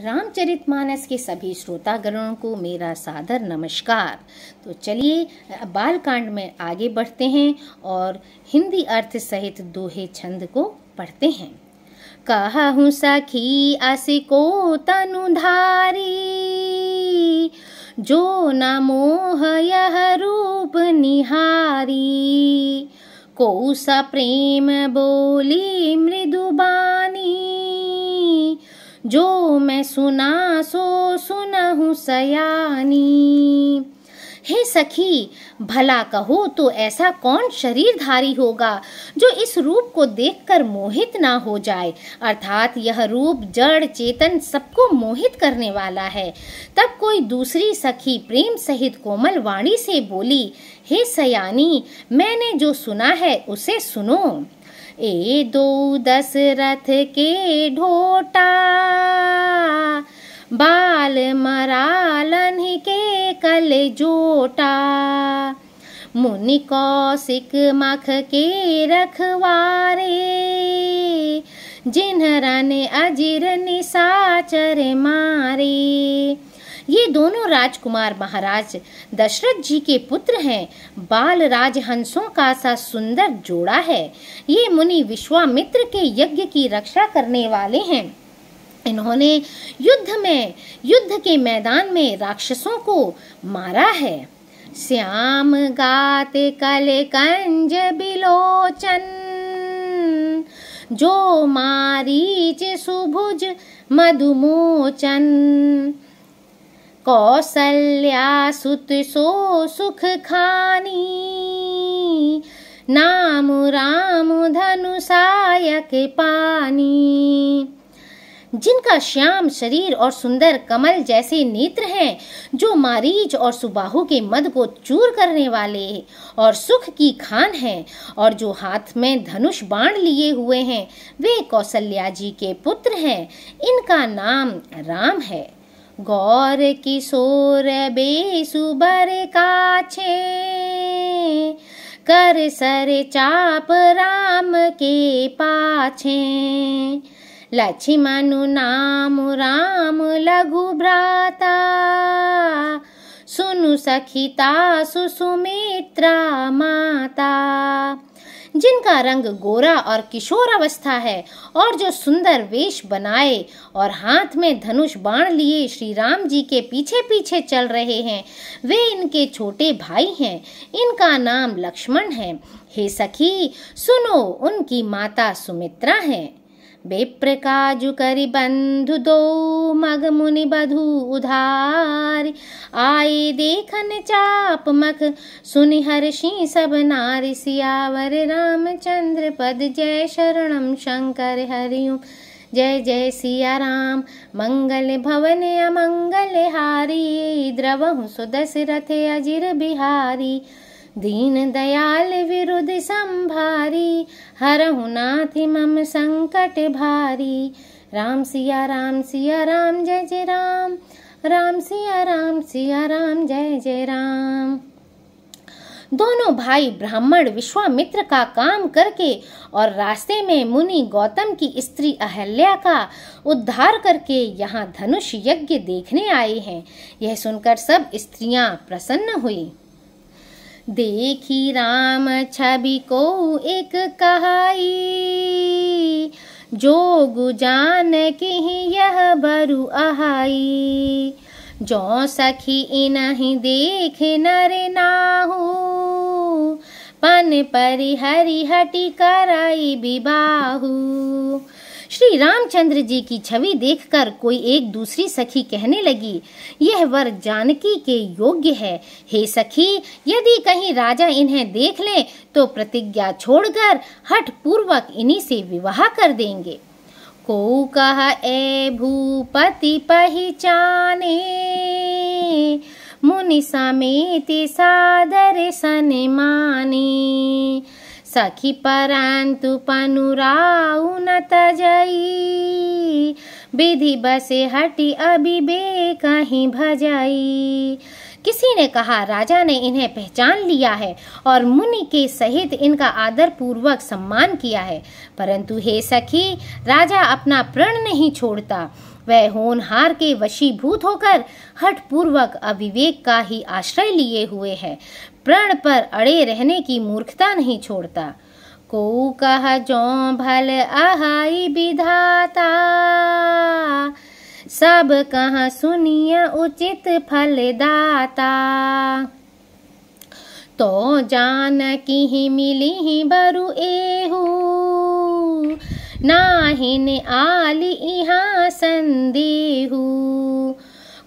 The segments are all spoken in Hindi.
रामचरितमानस के सभी श्रोतागणों को मेरा सादर नमस्कार। तो चलिए बालकांड में आगे बढ़ते हैं और हिंदी अर्थ सहित दोहे छंद को पढ़ते हैं। कहूँ सखी असिको तनुधारी, जो न मोह यह रूप निहारी। को सा प्रेम बोली मृदुबानी, जो मैं सुना सो सुनहु सयानी। हे सखी, भला कहो तो ऐसा कौन शरीरधारी होगा जो इस रूप को देखकर मोहित ना हो जाए। अर्थात यह रूप जड़ चेतन सबको मोहित करने वाला है। तब कोई दूसरी सखी प्रेम सहित कोमल वाणी से बोली, हे सयानी, मैंने जो सुना है उसे सुनो। ए दो दशरथ के ढोटा, बाल मरालन के कल जोटा। मुनि कौशिक मख के रखवारे, जिन्हरन अजिर निशाचर मारे। ये दोनों राजकुमार महाराज दशरथ जी के पुत्र हैं। बाल राजहंसों का सा सुंदर जोड़ा है। ये मुनि विश्वामित्र के यज्ञ की रक्षा करने वाले हैं। इन्होंने युद्ध के मैदान में राक्षसों को मारा है। श्याम गात कल कंज बिलोचन, जो मारीच सुभुज मधुमोचन। कौसल्या सुत सो सुख खानी, नाम राम धनु सायक पानी। जिनका श्याम शरीर और सुंदर कमल जैसे नेत्र हैं, जो मारीच और सुबाहु के मद को चूर करने वाले और सुख की खान हैं, और जो हाथ में धनुष बाण लिए हुए हैं, वे कौसल्या जी के पुत्र हैं। इनका नाम राम है। गौर किशोर बेसुबर काछे, कर सर चाप राम के पाछे। लक्ष्मण नाम राम लघु भ्राता, सुनु सखिता सुमित्रा माता। जिनका रंग गोरा और किशोर अवस्था है, और जो सुंदर वेश बनाए और हाथ में धनुष बाण लिए श्री राम जी के पीछे पीछे चल रहे हैं, वे इनके छोटे भाई हैं। इनका नाम लक्ष्मण है। हे सखी, सुनो, उनकी माता सुमित्रा है। विप्र काजु करि बंधु दो, मग मुनि बधु उधार। आए देखन चाप मख, सुनि हर्षि सब नारी। सियावर रामचंद्र पद, जय शरणम शंकर हरिओम। जय जय सिया राम, मंगल भवन अमंगल हारी। द्रवहु सो दशरथ अजिर बिहारी। दीन दयाल विरुद्ध संभारी, हरहु नाथ मम संकट भारी। राम सिया राम जय जय राम। राम सिया राम जय जय राम। दोनों भाई ब्राह्मण विश्वामित्र का काम करके और रास्ते में मुनि गौतम की स्त्री अहल्या का उद्धार करके यहाँ धनुष यज्ञ देखने आए हैं। यह सुनकर सब स्त्रियां प्रसन्न हुई। देखी राम छवि को एक कहाई, जोगु जान की यह बरु आहाई। जो सखी इनहि देख नर नाहु, पन परिहरि हटि कराई विबाहु। श्री रामचंद्र जी की छवि देखकर कोई एक दूसरी सखी कहने लगी, यह वर जानकी के योग्य है। हे सखी, यदि कहीं राजा इन्हें देख लें तो प्रतिज्ञा छोड़कर हठ पूर्वक इन्हीं से विवाह कर देंगे। को कहा ए भूपति पहचाने, मुनि समेत सादर सन माने। सखी परंतु पनुराउ न तजई, विधि बसे हटि अबिबे कहीं भजाई। किसी ने कहा, राजा ने इन्हें पहचान लिया है और मुनि के सहित इनका आदर पूर्वक सम्मान किया है, परंतु हे सखी, राजा अपना प्रण नहीं छोड़ता। वह होनहार के वशीभूत होकर हठपूर्वक अविवेक का ही आश्रय लिए हुए है। प्रण पर अड़े रहने की मूर्खता नहीं छोड़ता। को कह जो भल अहाई विधाता, सब कह सुनिय उचित फलदाता। तो जानकी ही मिली ही बरु एहू, नाहिन आली इहाँ संदेहू।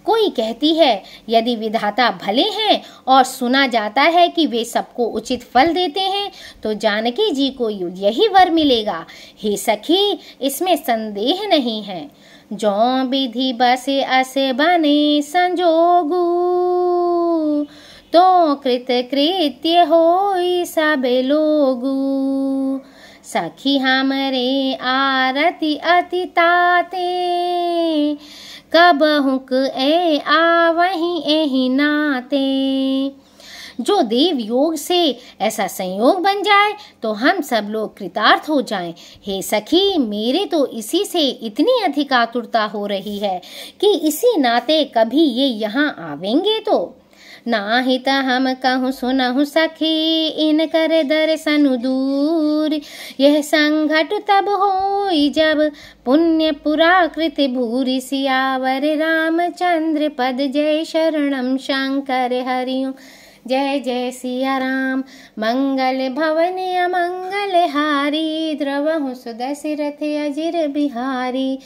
कोई कहती है यदि विधाता भले हैं और सुना जाता है कि वे सबको उचित फल देते हैं तो जानकी जी को यही वर मिलेगा। हे सखी, इसमें संदेह नहीं है। जो विधि बसे अस बने संजोगू, तो कृत कृत्य होई सब लोगू। सखी हमरे आरती अति ताते, कबहुक ए आवहीं एहि नाते। जो देव योग से ऐसा संयोग बन जाए तो हम सब लोग कृतार्थ हो जाएं। हे सखी, मेरे तो इसी से इतनी अधिक आतुरता हो रही है कि इसी नाते कभी ये यहाँ आवेंगे तो। नाहित हम कहूँ सुनहु सखी, इन कर दर्शन दूर। यह संघट तब होई जब पुण्य पुराकृत भूरि। सियावर रामचंद्र पद, जय शरणम शंकर हरिओ। जय जय सिया राम। मंगल भवन अमंगल हारी, द्रवहु सुदशरथ अजिर बिहारी।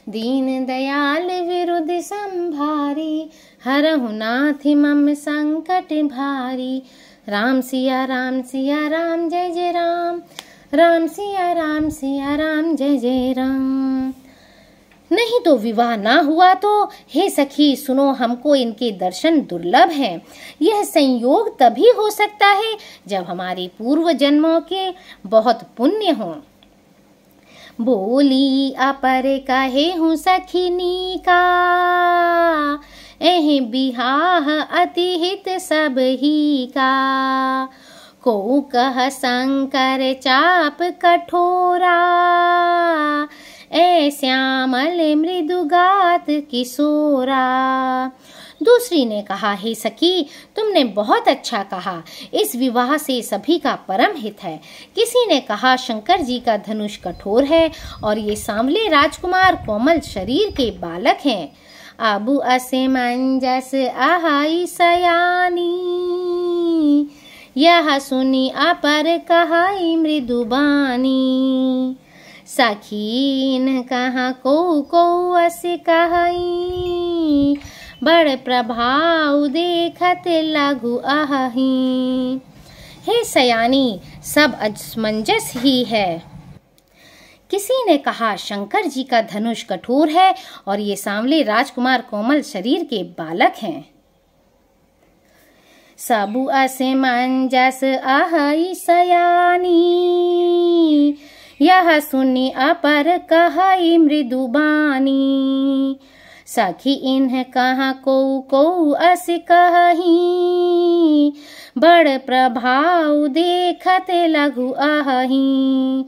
दीन दयाल विरुद्ध संभारी, हरहु नाथ मम संकट भारी। राम सिया राम जय जय राम। राम सिया राम जय जय राम। नहीं तो विवाह ना हुआ तो हे सखी सुनो, हमको इनके दर्शन दुर्लभ हैं। यह संयोग तभी हो सकता है जब हमारे पूर्व जन्मों के बहुत पुण्य हों। बोली अपर कहे हूँ सखिनी का, एह बिहाह अति हित सब ही का। को कह शंकर चाप कठोरा, ए श्यामल मृदुगात किशोरा। दूसरी ने कहा, हे सखी तुमने बहुत अच्छा कहा, इस विवाह से सभी का परम हित है। किसी ने कहा शंकर जी का धनुष कठोर है और ये सांवले राजकुमार कोमल शरीर के बालक हैं। अबु असमंजस अहाई सयानी, यह सुनी अपर कहाई मृदुबानी। सखीन कहा को अस कहाई, बड़ प्रभाव देखत लघु अहि। हे सयानी, सब असमंजस ही है। किसी ने कहा शंकर जी का धनुष कठोर है और ये सांवले राजकुमार कोमल शरीर के बालक हैं। सबु असमंजस अहाई सयानी, यह सुनी अपर कहाई मृदुबानी। सखी इन्ह कहा को अस कही, बड़ प्रभाव देखत लघु अहि।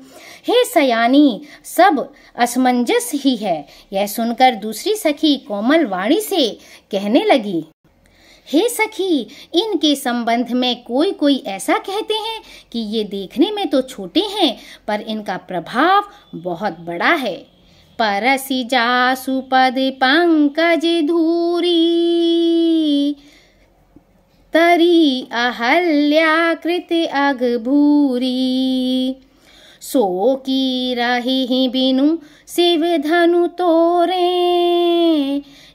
हे सयानी, सब असमंजस ही है। यह सुनकर दूसरी सखी कोमल वाणी से कहने लगी, हे सखी, इनके संबंध में कोई ऐसा कहते हैं कि ये देखने में तो छोटे हैं पर इनका प्रभाव बहुत बड़ा है। परसि जासु पद पंकज धूरी, तरी अहल्याकृत अघभूरी। सो की रही बिनु शिव धनु तोरे,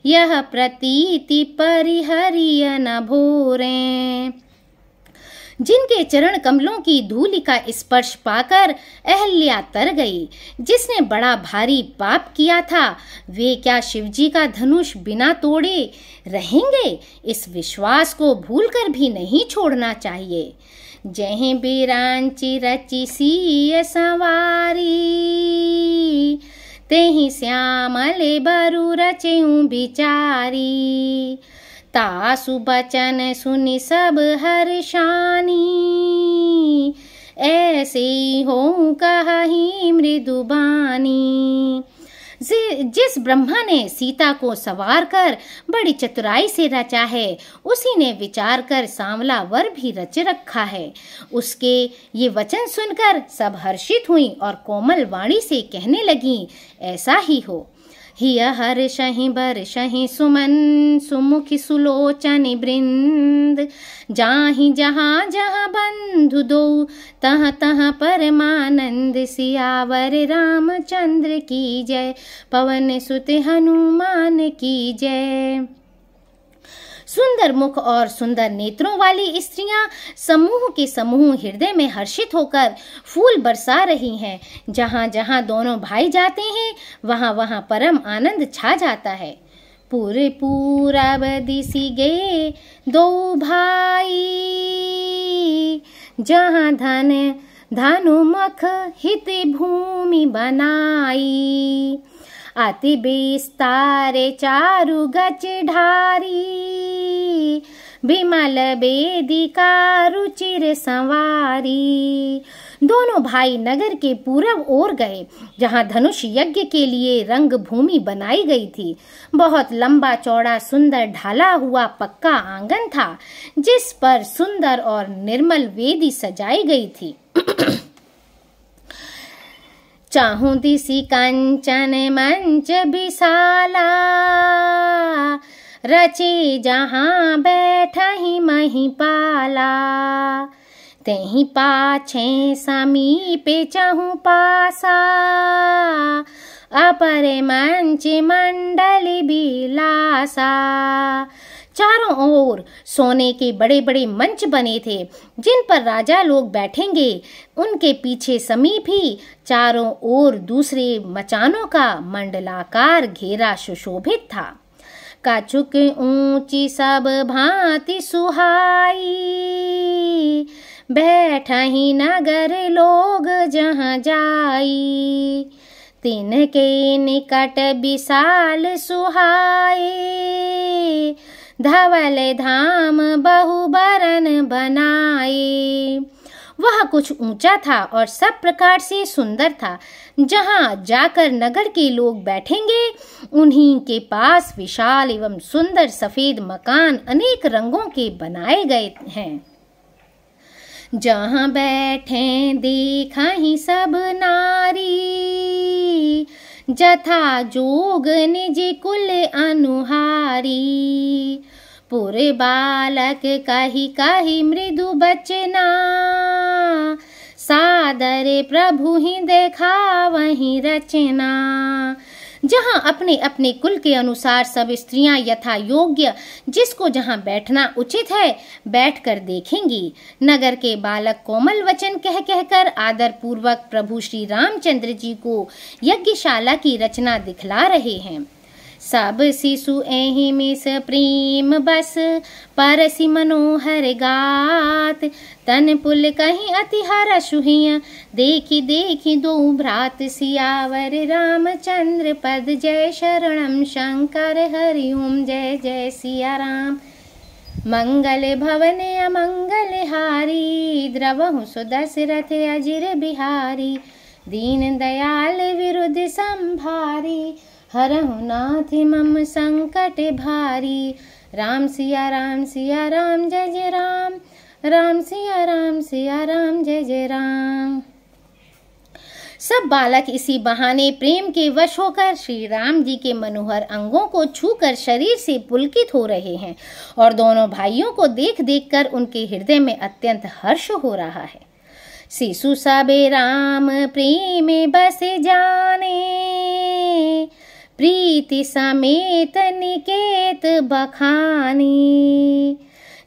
यह प्रतीति परिहरिय न भोरे। जिनके चरण कमलों की धूलि का स्पर्श पाकर अहल्या तर गई। जिसने बड़ा भारी पाप किया था वे क्या शिवजी का धनुष बिना तोड़े रहेंगे? इस विश्वास को भूलकर भी नहीं छोड़ना चाहिए। जहीं बिरांची रची सीय सवारी, तेहि श्यामले बरु रचेऊ बिचारी। तासु बचन सुनि सब हर्षानी, ऐसे हो कहि मृदुबानी। जिस ब्रह्मा ने सीता को सवार कर बड़ी चतुराई से रचा है, उसी ने विचार कर सांवला वर भी रच रखा है। उसके ये वचन सुनकर सब हर्षित हुई और कोमल वाणी से कहने लगी, ऐसा ही हो। हिय हर्षहि बर्षहि सुमन सुमुखि सुलोचन बृंद, जाहि जहाँ जहाँ बंधु दो तह तह परमानंद। सियावर रामचंद्र की जय, पवन सुत हनुमान की जय। सुंदर मुख और सुंदर नेत्रों वाली स्त्रियां समूह के समूह हृदय में हर्षित होकर फूल बरसा रही हैं। जहाँ जहाँ दोनों भाई जाते हैं वहाँ वहाँ परम आनंद छा जाता है। पूरे पूरब दिशि गे दो भाई, जहाँ धनुमुख हित भूमि बनाई। अति विस्तारे चारु गच ढारी, विमल वेदिका रुचिर संवारी। दोनों भाई नगर के पूरब ओर गए, जहाँ धनुष यज्ञ के लिए रंग भूमि बनाई गई थी। बहुत लंबा चौड़ा सुंदर ढाला हुआ पक्का आंगन था, जिस पर सुंदर और निर्मल वेदी सजाई गई थी। चाहूं दिशि कंचन मंच विशाला, रचे जहाँ बैठहि महिपाला। तेहि पाछे समीपे चहु पासा, अपर मंच मंडल बिलासा। चारों ओर सोने के बड़े बड़े मंच बने थे, जिन पर राजा लोग बैठेंगे। उनके पीछे समीप ही चारों ओर दूसरे मचानों का मंडलाकार घेरा सुशोभित था। काचुक ऊंची सब भांति सुहाई, बैठहि नगर लोग जहाँ जाई। तिनके निकट विशाल सुहाए, धवल धाम बहुबरन बनाए। वह कुछ ऊंचा था और सब प्रकार से सुंदर था। जहाँ जाकर नगर के लोग बैठेंगे, उन्हीं के पास विशाल एवं सुंदर सफेद मकान अनेक रंगों के बनाए गए हैं। जहाँ बैठे देखहि सब नारी, जथा जोग निज कुल अनुहारी। पूरे बालक कही कही मृदु बचना, सादर प्रभु ही देखा वही रचना। जहाँ अपने अपने कुल के अनुसार सब स्त्रियां यथा योग्य जिसको जहाँ बैठना उचित है बैठकर देखेंगी। नगर के बालक कोमल वचन कह कहकर आदर पूर्वक प्रभु श्री रामचंद्र जी को यज्ञशाला की रचना दिखला रहे हैं। सब शिशु एहि मिस प्रेम बस, परसि मनोहर गात। तन पुल कहीं अति हर्षु हिय, देखि देखि दो भ्रात। सियावर रामचंद्र पद, जय शरणम शंकर हरि ओम। जय जय सिया राम। मंगल भवन अमंगल हारी, द्रवहु सुदशरथ अजिर बिहारी। दीन दयाल विरुद्ध संभारी, हरहु नाथ मम संकट भारी। राम सिया राम जय जय राम, राम सिया राम जय जय राम। सब बालक इसी बहाने प्रेम के वश होकर श्री राम जी के मनोहर अंगों को छूकर शरीर से पुलकित हो रहे हैं और दोनों भाइयों को देख देख कर उनके हृदय में अत्यंत हर्ष हो रहा है। शिशु सबे राम प्रेम बस जाने, प्रीति समेत निकेत बखानी।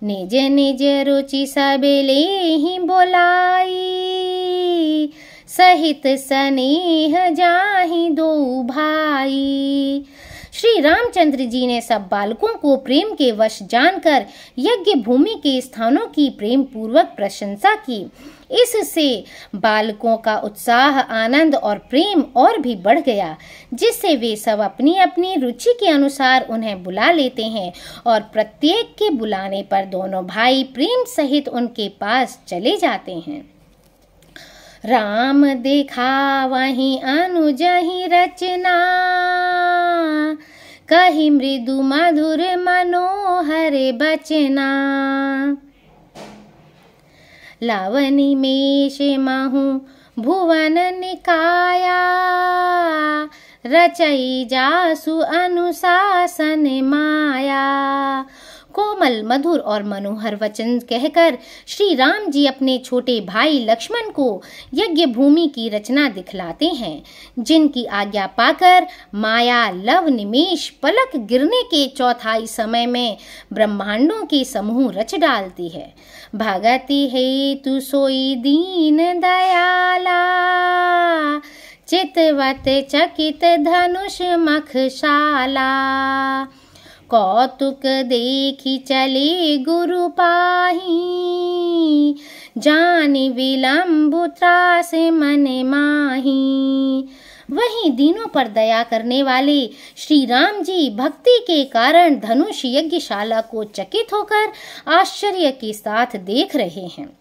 निज निज रुचि सबले ही बोलाई, सहित स्नेह जाहि दो भाई। श्री रामचंद्र जी ने सब बालकों को प्रेम के वश जानकर यज्ञ भूमि के स्थानों की प्रेम पूर्वक प्रशंसा की। इससे बालकों का उत्साह, आनंद और प्रेम और भी बढ़ गया, जिससे वे सब अपनी अपनी रुचि के अनुसार उन्हें बुला लेते हैं और प्रत्येक के बुलाने पर दोनों भाई प्रेम सहित उनके पास चले जाते हैं। राम देखा वहीं अनुज ही रचना, कही मृदु मधुर मनोहर बचना। लावनी मेष महु भुवन निकाया, रचई जासु अनुशासन माया। कोमल मधुर और मनोहर वचन कहकर श्री राम जी अपने छोटे भाई लक्ष्मण को यज्ञ भूमि की रचना दिखलाते हैं, जिनकी आज्ञा पाकर माया लव निमेष पलक गिरने के चौथाई समय में ब्रह्मांडों के समूह रच डालती है। भगति हेतु सोई दीन दयाला, चितवत चकित धनुष मखशाला। कौतुक देखी चले गुरु पाही, जानि विलंब त्रास मन माही। वहीं दीनों पर दया करने वाले श्री राम जी भक्ति के कारण धनुष यज्ञशाला को चकित होकर आश्चर्य के साथ देख रहे हैं।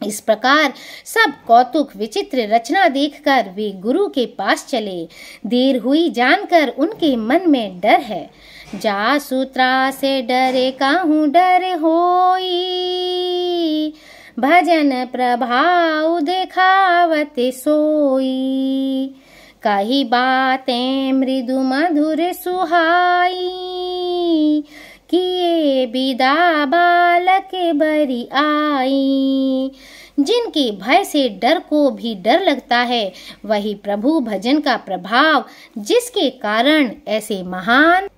इस प्रकार सब कौतुक विचित्र रचना देखकर वे गुरु के पास चले। देर हुई जानकर उनके मन में डर है। जासु त्रास डरे काहू डर होई, भजन प्रभाव देखावत सोई। कही बातें मृदु मधुर सुहाई, किए विदा बालक बरी आई। जिनके भय से डर को भी डर लगता है, वही प्रभु भजन का प्रभाव, जिसके कारण ऐसे महान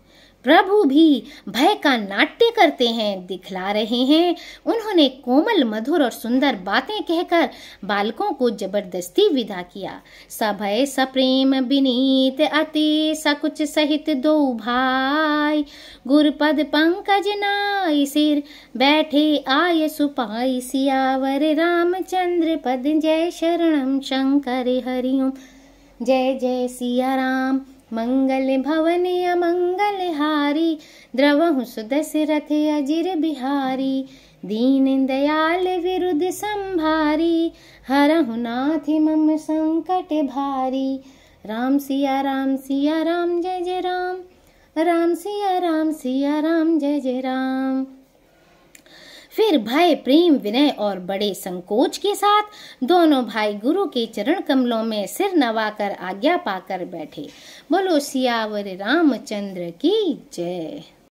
प्रभु भी भय का नाट्य करते हैं, दिखला रहे हैं। उन्होंने कोमल मधुर और सुंदर बातें कहकर बालकों को जबरदस्ती विदा किया। सभय सप्रेम विनीत अति सकुच सहित दो भाई, गुरपद पंकज नाई सिर बैठे आय सुपाई। सियावर रामचंद्र पद जय शरणम शंकर हरिओम। जय जय सिया राम। मंगल भवन अमंगल हारी, द्रवहु सुदशरथ अजिर बिहारी। दीन दयाल विरुद्ध संभारी, हरहु नाथ मम संकट भारी। राम सिया राम जय जय राम। राम सिया राम जय जय राम। फिर भय प्रेम विनय और बड़े संकोच के साथ दोनों भाई गुरु के चरण कमलों में सिर नवाकर आज्ञा पाकर बैठे। बोलो सियावर रामचंद्र की जय।